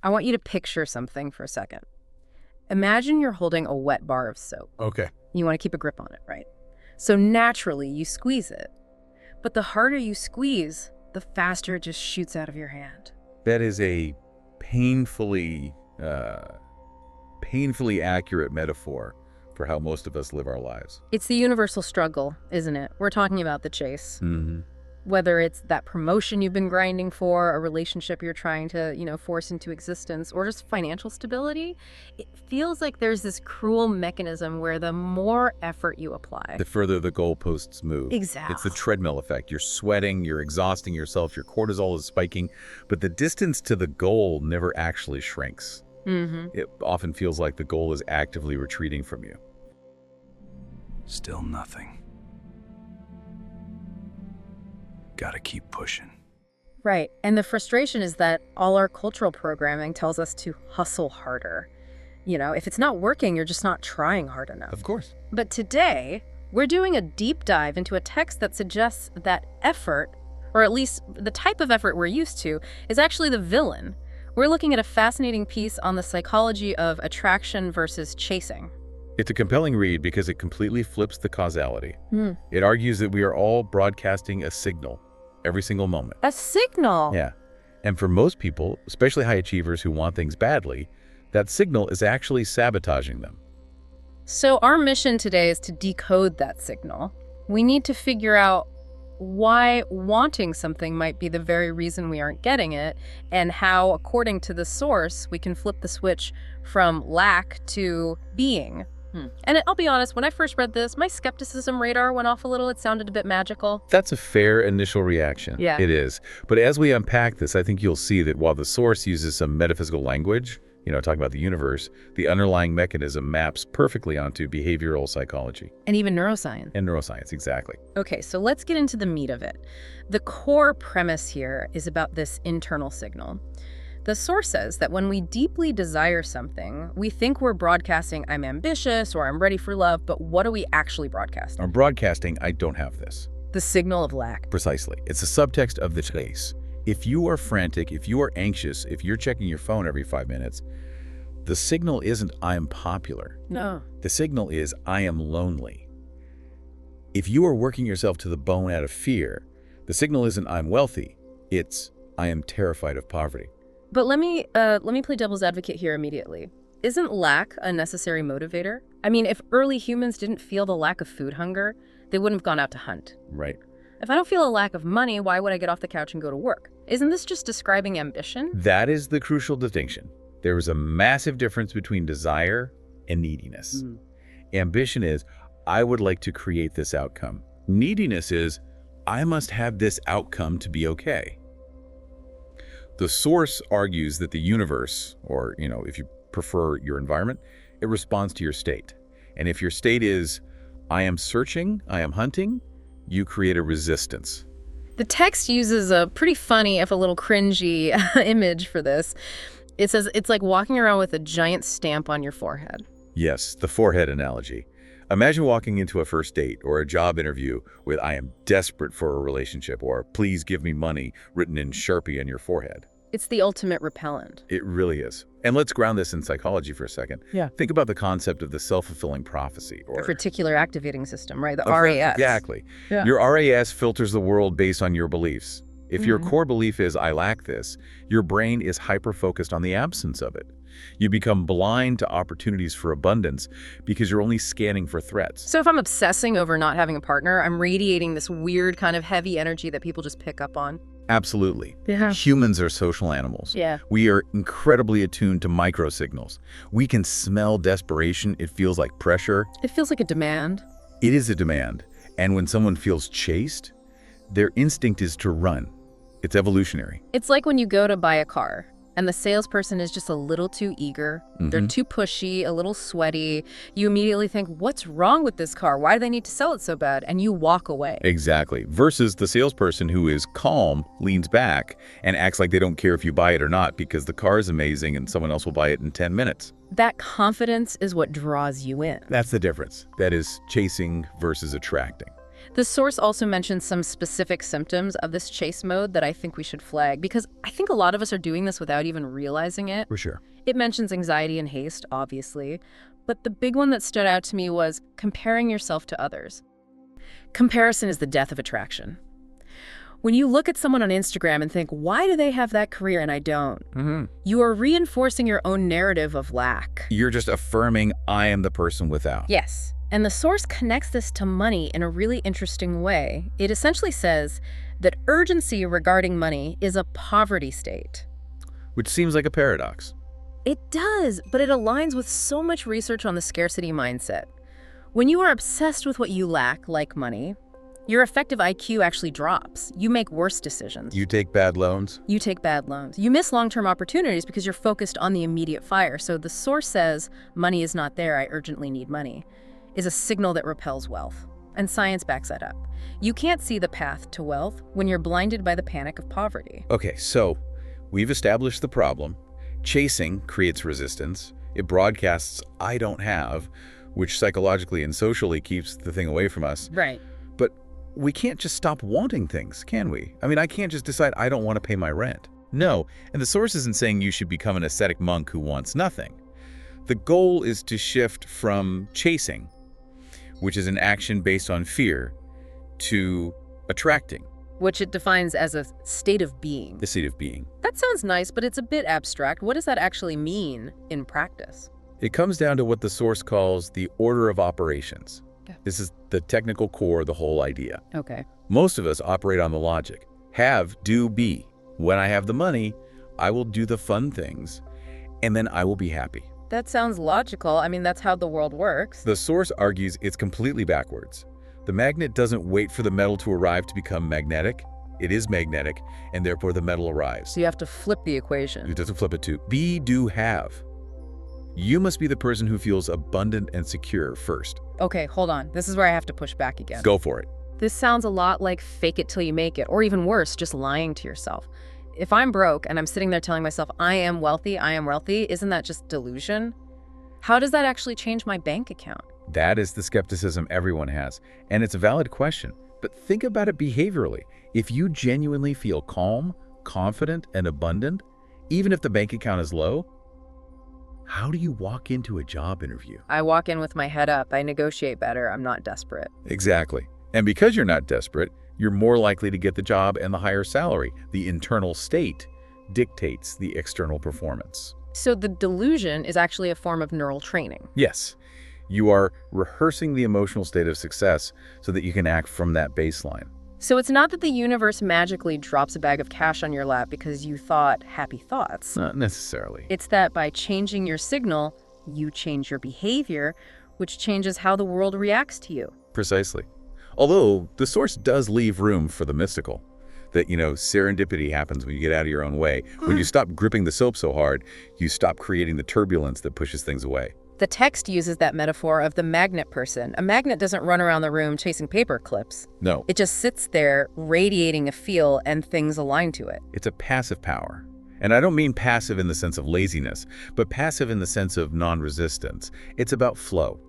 I want you to picture something for a second. Imagine you're holding a wet bar of soap. Okay. You want to keep a grip on it, right? So naturally, you squeeze it. But the harder you squeeze, the faster it just shoots out of your hand. That is a painfully accurate metaphor for how most of us live our lives. It's the universal struggle, isn't it? We're talking about the chase. Mm-hmm. Whether it's that promotion you've been grinding for, a relationship you're trying to, force into existence, or just financial stability, it feels like there's this cruel mechanism where the more effort you apply, The further the goalposts move. Exactly. It's the treadmill effect. You're sweating, you're exhausting yourself, your cortisol is spiking, but the distance to the goal never actually shrinks. Mm-hmm. It often feels like the goal is actively retreating from you. Still nothing. Gotta keep pushing. Right. And the frustration is that all our cultural programming tells us to hustle harder. If it's not working, you're just not trying hard enough. Of course. But today, we're doing a deep dive into a text that suggests that effort, or at least the type of effort we're used to, is actually the villain. We're looking at a fascinating piece on the psychology of attraction versus chasing. It's a compelling read because it completely flips the causality. It argues that we are all broadcasting a signal every single moment. A signal? Yeah. And for most people, especially high achievers who want things badly, that signal is actually sabotaging them. So our mission today is to decode that signal. We need to figure out why wanting something might be the very reason we aren't getting it, and how, according to the source, we can flip the switch from lack to being. And I'll be honest, when I first read this, my skepticism radar went off a little. It sounded a bit magical. That's a fair initial reaction. Yeah. It is. But as we unpack this, I think you'll see that while the source uses some metaphysical language, talking about the universe, the underlying mechanism maps perfectly onto behavioral psychology. And even neuroscience. And neuroscience, exactly. Okay, so let's get into the meat of it. The core premise here is about this internal signal. The source says that when we deeply desire something, we think we're broadcasting, I'm ambitious or I'm ready for love, but what are we actually broadcasting? I'm broadcasting, I don't have this. The signal of lack. Precisely. It's a subtext of the chase. If you are frantic, if you are anxious, if you're checking your phone every 5 minutes, the signal isn't I am popular. No. The signal is I am lonely. If you are working yourself to the bone out of fear, the signal isn't I'm wealthy, it's I am terrified of poverty. But let me play devil's advocate here immediately. Isn't lack a necessary motivator? I mean, if early humans didn't feel the lack of food hunger, they wouldn't have gone out to hunt. Right. If I don't feel a lack of money, why would I get off the couch and go to work? Isn't this just describing ambition? That is the crucial distinction. There is a massive difference between desire and neediness. Ambition is, I would like to create this outcome. Neediness is, I must have this outcome to be okay. The source argues that the universe, or, if you prefer your environment, it responds to your state. And if your state is, I am searching, I am hunting, you create a resistance. The text uses a pretty funny, if a little cringy, image for this. It says it's like walking around with a giant stamp on your forehead. Yes, the forehead analogy. Imagine walking into a first date or a job interview with I am desperate for a relationship or please give me money written in Sharpie on your forehead. It's the ultimate repellent. It really is. And let's ground this in psychology for a second. Yeah. Think about the concept of the self-fulfilling prophecy. The reticular activating system, right? The RAS. Exactly. Yeah. Your RAS filters the world based on your beliefs. If your core belief is I lack this, your brain is hyper-focused on the absence of it. You become blind to opportunities for abundance because you're only scanning for threats. So if I'm obsessing over not having a partner, I'm radiating this weird kind of heavy energy that people just pick up on. Absolutely. Yeah. Humans are social animals. Yeah. We are incredibly attuned to microsignals. We can smell desperation. It feels like pressure. It feels like a demand. It is a demand. And when someone feels chased, their instinct is to run. It's evolutionary. It's like when you go to buy a car and the salesperson is just a little too eager. They're too pushy, a little sweaty. You immediately think, what's wrong with this car? Why do they need to sell it so bad? And you walk away. Exactly. Versus the salesperson who is calm, leans back, and acts like they don't care if you buy it or not because the car is amazing and someone else will buy it in 10 minutes. That confidence is what draws you in. That's the difference. That is chasing versus attracting. The source also mentions some specific symptoms of this chase mode that I think we should flag, because I think a lot of us are doing this without even realizing it. For sure. It mentions anxiety and haste, obviously, but the big one that stood out to me was comparing yourself to others. Comparison is the death of attraction. When you look at someone on Instagram and think, why do they have that career and I don't? You are reinforcing your own narrative of lack. You're just affirming I am the person without. Yes. And the source connects this to money in a really interesting way. It essentially says that urgency regarding money is a poverty state. Which seems like a paradox. It does, but it aligns with so much research on the scarcity mindset. When you are obsessed with what you lack, like money, your effective IQ actually drops. You make worse decisions. You take bad loans? You take bad loans. You miss long-term opportunities because you're focused on the immediate fire. So the source says, money is not there, I urgently need money, is a signal that repels wealth. And science backs that up. You can't see the path to wealth when you're blinded by the panic of poverty. Okay, so we've established the problem. Chasing creates resistance. It broadcasts I don't have, which psychologically and socially keeps the thing away from us. Right. But we can't just stop wanting things, can we? I mean, I can't just decide I don't want to pay my rent. No, and the source isn't saying you should become an ascetic monk who wants nothing. The goal is to shift from chasing, which is an action based on fear, to attracting. Which it defines as a state of being. The state of being. That sounds nice, but it's a bit abstract. What does that actually mean in practice? It comes down to what the source calls the order of operations. Yeah. This is the technical core of the whole idea. Okay. Most of us operate on the logic. Have, do, be. When I have the money, I will do the fun things, and then I will be happy. That sounds logical. I mean, that's how the world works. The source argues it's completely backwards. The magnet doesn't wait for the metal to arrive to become magnetic. It is magnetic, and therefore the metal arrives. So you have to flip the equation. It doesn't flip it to be, do, have. You must be the person who feels abundant and secure first. Okay, hold on. This is where I have to push back again. Go for it. This sounds a lot like fake it till you make it, or even worse, just lying to yourself. If I'm broke and I'm sitting there telling myself, I am wealthy, isn't that just delusion? How does that actually change my bank account? That is the skepticism everyone has, and it's a valid question. But think about it behaviorally. If you genuinely feel calm, confident, and abundant, even if the bank account is low, how do you walk into a job interview? I walk in with my head up. I negotiate better. I'm not desperate. Exactly. And because you're not desperate, you're more likely to get the job and the higher salary. The internal state dictates the external performance. So the delusion is actually a form of neural training. Yes. You are rehearsing the emotional state of success so that you can act from that baseline. So it's not that the universe magically drops a bag of cash on your lap because you thought happy thoughts. Not necessarily. It's that by changing your signal, you change your behavior, which changes how the world reacts to you. Precisely. Although the source does leave room for the mystical. That, serendipity happens when you get out of your own way. When you stop gripping the soap so hard, you stop creating the turbulence that pushes things away. The text uses that metaphor of the magnet person. A magnet doesn't run around the room chasing paper clips. No. It just sits there radiating a feel and things align to it. It's a passive power. And I don't mean passive in the sense of laziness, but passive in the sense of non-resistance. It's about flow.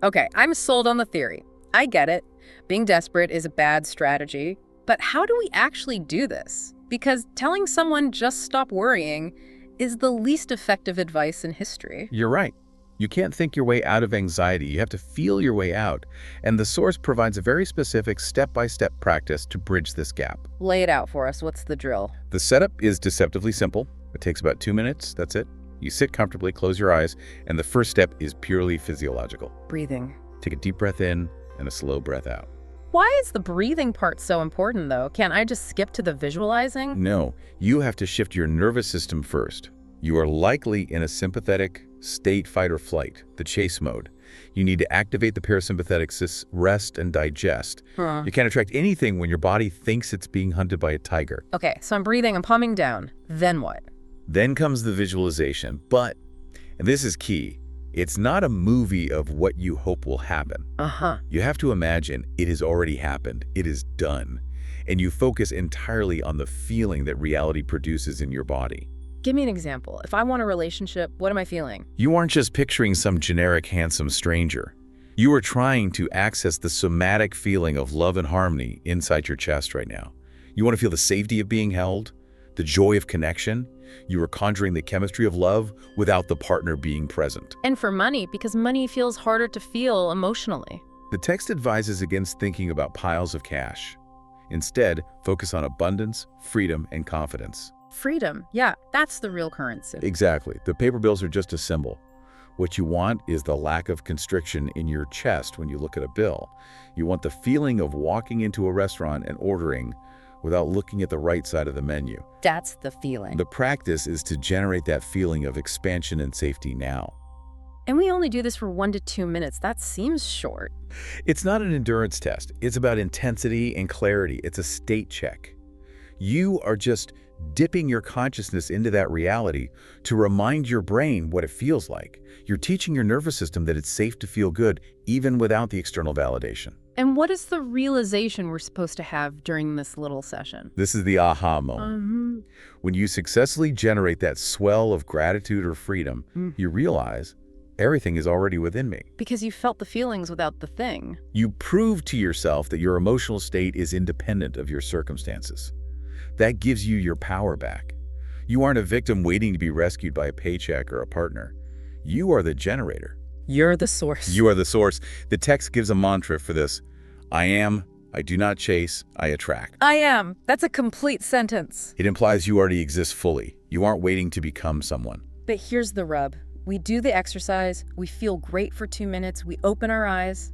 Okay, I'm sold on the theory. I get it. Being desperate is a bad strategy. But how do we actually do this? Because telling someone just stop worrying is the least effective advice in history. You're right. You can't think your way out of anxiety. You have to feel your way out. And the source provides a very specific step-by-step practice to bridge this gap. Lay it out for us. What's the drill? The setup is deceptively simple. It takes about 2 minutes. That's it. You sit comfortably, close your eyes, and the first step is purely physiological. Breathing. Take a deep breath in and a slow breath out. Why is the breathing part so important, though? Can't I just skip to the visualizing? No, you have to shift your nervous system first. You are likely in a sympathetic state, fight or flight, the chase mode. You need to activate the parasympathetic rest and digest. You can't attract anything when your body thinks it's being hunted by a tiger. Okay, so I'm breathing, I'm palming down. Then what? Then comes the visualization. But, and this is key, it's not a movie of what you hope will happen. You have to imagine it has already happened. It is done. And you focus entirely on the feeling that reality produces in your body. Give me an example. If I want a relationship, what am I feeling? You aren't just picturing some generic handsome stranger. You are trying to access the somatic feeling of love and harmony inside your chest right now. You want to feel the safety of being held, the joy of connection. You are conjuring the chemistry of love without the partner being present. And for money, because money feels harder to feel emotionally. The text advises against thinking about piles of cash. Instead, focus on abundance, freedom, and confidence. Freedom, yeah, that's the real currency. Exactly. The paper bills are just a symbol. What you want is the lack of constriction in your chest when you look at a bill. You want the feeling of walking into a restaurant and ordering without looking at the right side of the menu. That's the feeling. The practice is to generate that feeling of expansion and safety now. And we only do this for 1 to 2 minutes. That seems short. It's not an endurance test. It's about intensity and clarity. It's a state check. You are just dipping your consciousness into that reality to remind your brain what it feels like. You're teaching your nervous system that it's safe to feel good even without the external validation. And what is the realization we're supposed to have during this little session? This is the aha moment. When you successfully generate that swell of gratitude or freedom, you realize everything is already within me. Because you felt the feelings without the thing. You prove to yourself that your emotional state is independent of your circumstances. That gives you your power back. You aren't a victim waiting to be rescued by a paycheck or a partner. You are the generator. You're the source. You are the source. The text gives a mantra for this. I am, I do not chase, I attract. I am. That's a complete sentence. It implies you already exist fully. You aren't waiting to become someone. But here's the rub. We do the exercise, we feel great for 2 minutes, we open our eyes,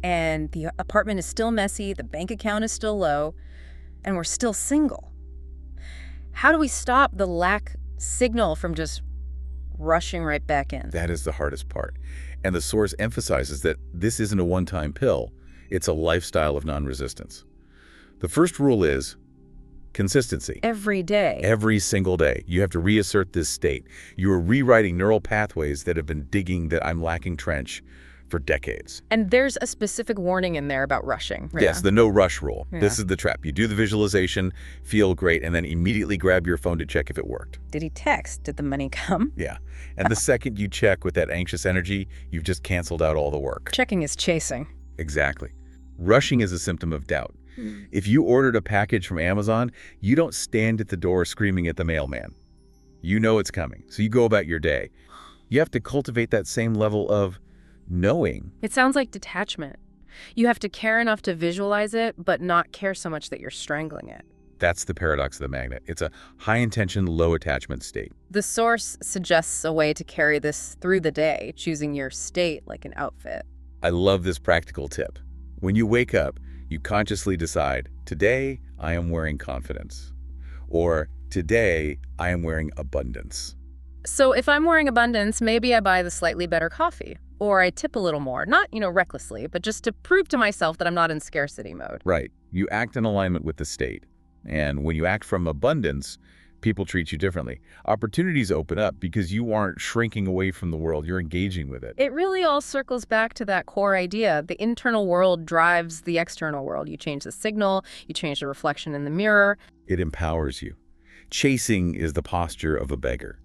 and the apartment is still messy, the bank account is still low, and we're still single. How do we stop the lack signal from just rushing right back in? That is the hardest part. And the source emphasizes that this isn't a one-time pill. It's a lifestyle of non-resistance. The first rule is consistency. Every day. Every single day. You have to reassert this state. You are rewriting neural pathways that have been digging that I'm lacking trench for decades. And there's a specific warning in there about rushing. Right? Yes, the no rush rule. Yeah. This is the trap. You do the visualization, feel great, and then immediately grab your phone to check if it worked. Did he text? Did the money come? Yeah. And the second you check with that anxious energy, you've just canceled out all the work. Checking is chasing. Exactly. Rushing is a symptom of doubt. If you ordered a package from Amazon, you don't stand at the door screaming at the mailman. You know it's coming, so you go about your day. You have to cultivate that same level of knowing. It sounds like detachment. You have to care enough to visualize it, but not care so much that you're strangling it. That's the paradox of the magnet. It's a high-intention, low-attachment state. The source suggests a way to carry this through the day, choosing your state like an outfit. I love this practical tip. When you wake up, you consciously decide, today I am wearing confidence, or today I am wearing abundance. So if I'm wearing abundance, maybe I buy the slightly better coffee, or I tip a little more, not, recklessly, but just to prove to myself that I'm not in scarcity mode. Right. You act in alignment with the state. And when you act from abundance, people treat you differently. Opportunities open up because you aren't shrinking away from the world. You're engaging with it. It really all circles back to that core idea. The internal world drives the external world. You change the signal, you change the reflection in the mirror. It empowers you. Chasing is the posture of a beggar.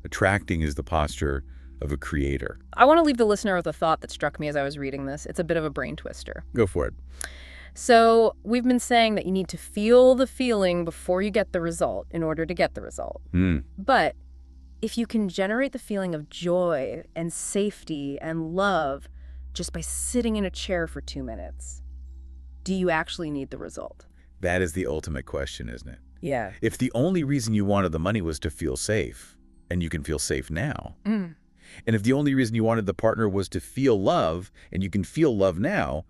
Attracting is the posture of a creator. I want to leave the listener with a thought that struck me as I was reading this. It's a bit of a brain twister. Go for it. So we've been saying that you need to feel the feeling before you get the result in order to get the result. But if you can generate the feeling of joy and safety and love just by sitting in a chair for 2 minutes, do you actually need the result? That is the ultimate question, isn't it? Yeah. If the only reason you wanted the money was to feel safe, and you can feel safe now, and if the only reason you wanted the partner was to feel love, and you can feel love now,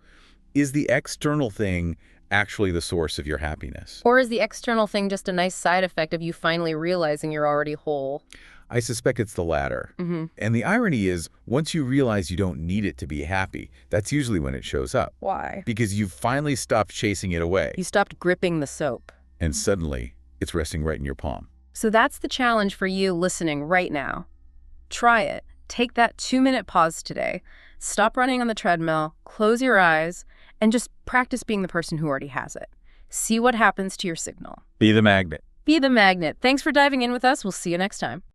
is the external thing actually the source of your happiness? Or is the external thing just a nice side effect of you finally realizing you're already whole? I suspect it's the latter. And the irony is, once you realize you don't need it to be happy, that's usually when it shows up. Why? Because you've finally stopped chasing it away. You stopped gripping the soap. And suddenly, it's resting right in your palm. So that's the challenge for you listening right now. Try it. Take that 2-minute pause today. Stop running on the treadmill, close your eyes, and just practice being the person who already has it. See what happens to your signal. Be the magnet. Be the magnet. Thanks for diving in with us. We'll see you next time.